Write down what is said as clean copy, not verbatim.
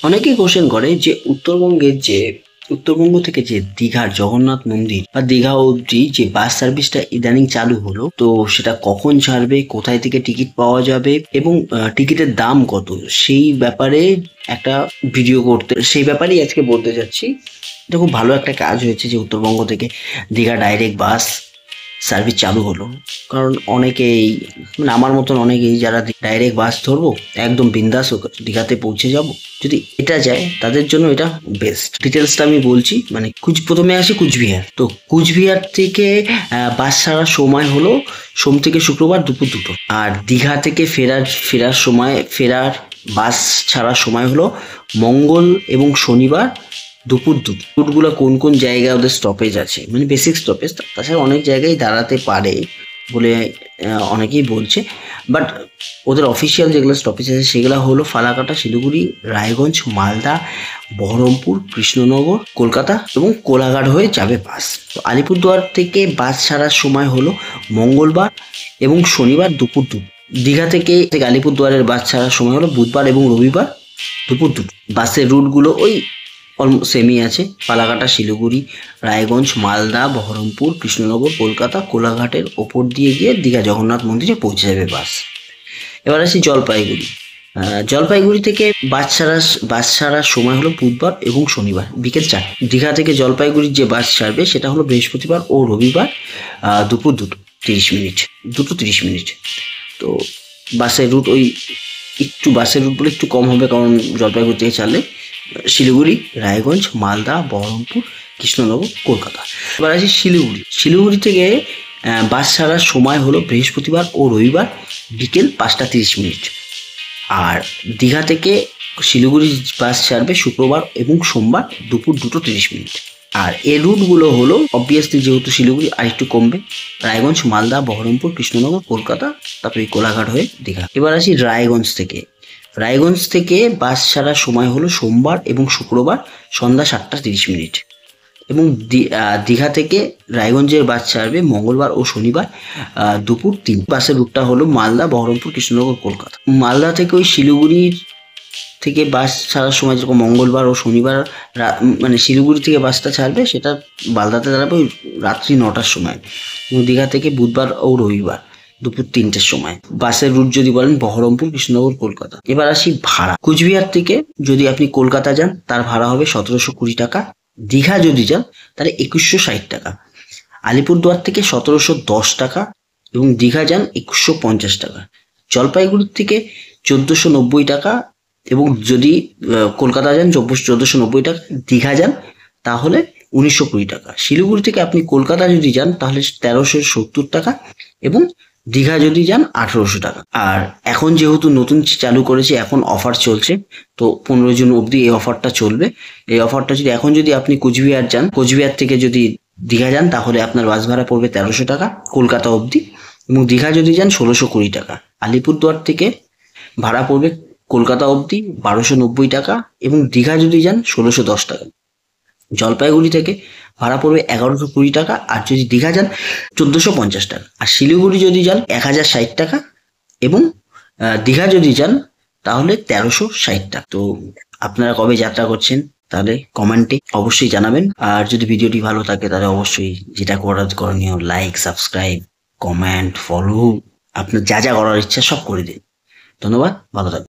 অনেকেই কোশ্চেন করে যে উত্তরবঙ্গ থেকে যে দীঘার জগন্নাথ মন্দির বা দীঘা অবধি যে বাস সার্ভিসটা ইদানিং চালু হলো, তো সেটা কখন ছাড়বে, কোথায় থেকে টিকিট পাওয়া যাবে এবং টিকিটের দাম কত, সেই ব্যাপারে একটা ভিডিও করতে, সেই ব্যাপারেই আজকে বলতে যাচ্ছি। এটা খুব ভালো একটা কাজ হয়েছে যে উত্তরবঙ্গ থেকে দীঘা ডাইরেক্ট বাস সার্ভিস চালু হলো। কারণ অনেকেই, মানে আমার মতন অনেকেই যারা ডাইরেক্ট বাস ধরবো, একদম বিন্দাস দীঘাতে পৌঁছে যাব, যদি এটা যায় তাদের জন্য এটা বেস্ট। ডিটেলসটা আমি বলছি। মানে প্রথমে আসি কুচবিহার। তো কুচবিহার থেকে বাস ছাড়ার সময় হলো সোম থেকে শুক্রবার দুপুর 2টো। আর দীঘা থেকে ফেরার বাস ছাড়ার সময় হলো মঙ্গল এবং শনিবার দুপুর 2টো। রুটগুলো কোন কোন জায়গায় ওদের স্টপেজ আছে, মানে বেসিক স্টপেজ, তাছাড়া অনেক জায়গায় দাঁড়াতে পারে বলে অনেকেই বলছে। বাট ওদের অফিসিয়াল যেগুলো স্টপেজ আছে সেগুলো হলো ফালাকাটা, শিলিগুড়ি, রায়গঞ্জ, মালদা, বহরমপুর, কৃষ্ণনগর, কলকাতা এবং কোলাঘাট হয়ে যাবে বাস। তো আলিপুরদুয়ার থেকে বাস ছাড়ার সময় হলো মঙ্গলবার এবং শনিবার দুপুর 2। দীঘা থেকে আলিপুরদুয়ারের বাস ছাড়ার সময় হলো বুধবার এবং রবিবার দুপুর 2। বাসের রুটগুলো ওই সেমই আছে। পালাকাটা, শিলিগুড়ি, রায়গঞ্জ, মালদা, বহরমপুর, কৃষ্ণনগর, কলকাতা, কোলাঘাটের ওপর দিয়ে গিয়ে দীঘা জগন্নাথ মন্দিরে পৌঁছে যাবে বাস। এবার আসি জলপাইগুড়ি। জলপাইগুড়ি থেকে বাস ছাড়ার সময় হলো বুধবার এবং শনিবার বিকেল 4। দীঘা থেকে জলপাইগুড়ির যে বাস ছাড়বে সেটা হলো বৃহস্পতিবার ও রবিবার দুপুর 2:30। তো বাসের রুট বলে একটু কম হবে, কারণ জলপাইগুড়ি থেকে ছাড়লে শিলিগুড়ি, রায়গঞ্জ, মালদা, বহরমপুর, কৃষ্ণনগর, কলকাতা। এবার আসি শিলিগুড়ি থেকে বাস ছাড়ার সময় হলো বৃহস্পতিবার ও রবিবার বিকেল 5:30। আর দীঘা থেকে শিলিগুড়ি বাস ছাড়বে শুক্রবার এবং সোমবার দুপুর 2:30। আর এই রুটগুলো হলো অবভিয়াসলি, যেহেতু শিলিগুড়ি আর একটু কমবে, রায়গঞ্জ, মালদা, বহরমপুর, কৃষ্ণনগর, কলকাতা, তারপরে কোলাঘাট হয়ে দীঘা। এবার আসি রায়গঞ্জ থেকে বাস ছাড়ার সময় হলো সোমবার এবং শুক্রবার সন্ধ্যা 7:30। এবং দীঘা থেকে রায়গঞ্জের বাস ছাড়বে মঙ্গলবার ও শনিবার দুপুর 3। বাসের রুটটা হলো মালদা, বহরমপুর, কৃষ্ণনগর, কলকাতা। মালদা থেকে ওই শিলিগুড়ির থেকে বাস ছাড়ার সময় যেরকম মঙ্গলবার ও শনিবার মানে শিলিগুড়ি থেকে বাসটা ছাড়বে, সেটা মালদাতে দাঁড়াবে ওই রাত্রি 9টার সময়। এবং দীঘা থেকে বুধবার ও রবিবার দুপুর 3টের সময়। বাসের রুট যদি বলেন বহরমপুর, কৃষ্ণনগর, কলকাতা। এবার আসি ভাড়া। কুচবিহার থেকে যদি আপনি কলকাতা যান তার ভাড়া হবে 1720 টাকা। দীঘা যদি যান তাহলে 2160 টাকা। আলিপুরদুয়ার থেকে 1710 টাকা এবং দীঘা যান 2150 টাকা। জলপাইগুড়ির থেকে 1490 টাকা এবং যদি কলকাতা যান 1490 টাকা, দীঘা যান তাহলে 1920 টাকা। শিলিগুড়ি থেকে আপনি কলকাতা যদি যান তাহলে 1370 টাকা এবং দীঘা যদি যান 1800 টাকা। আর এখন যেহেতু নতুন চালু করেছে, এখন অফার চলছে, তো 15 জুন অবধি এই অফারটা চলবে। এই অফারটা যদি আপনি কোচবিহার থেকে যদি দীঘা যান তাহলে আপনার বাস ভাড়া পড়বে 1300 টাকা কলকাতা অবধি, এবং দীঘা যদি যান 1620 টাকা। আলিপুরদুয়ার থেকে ভাড়া পড়বে কলকাতা অবধি 1290 টাকা এবং দীঘা যদি যান 1610 টাকা। জলপাইগুড়ি থেকে ভাড়া পড়বে 1120 টাকা, আর যদি দীঘা যান 1450 টাকা। আর শিলিগুড়ি যদি যান 1060 টাকা এবং দীঘা যদি যান তাহলে 1360 টাকা। তো আপনারা কবে যাত্রা করছেন তাহলে কমেন্টে অবশ্যই জানাবেন। আর যদি ভিডিওটি ভালো থাকে তাহলে অবশ্যই যেটা করণীয়, লাইক, সাবস্ক্রাইব, কমেন্ট, ফলো, আপনার যা যা করার ইচ্ছা সব করে দিন। ধন্যবাদ, ভালো থাকবেন।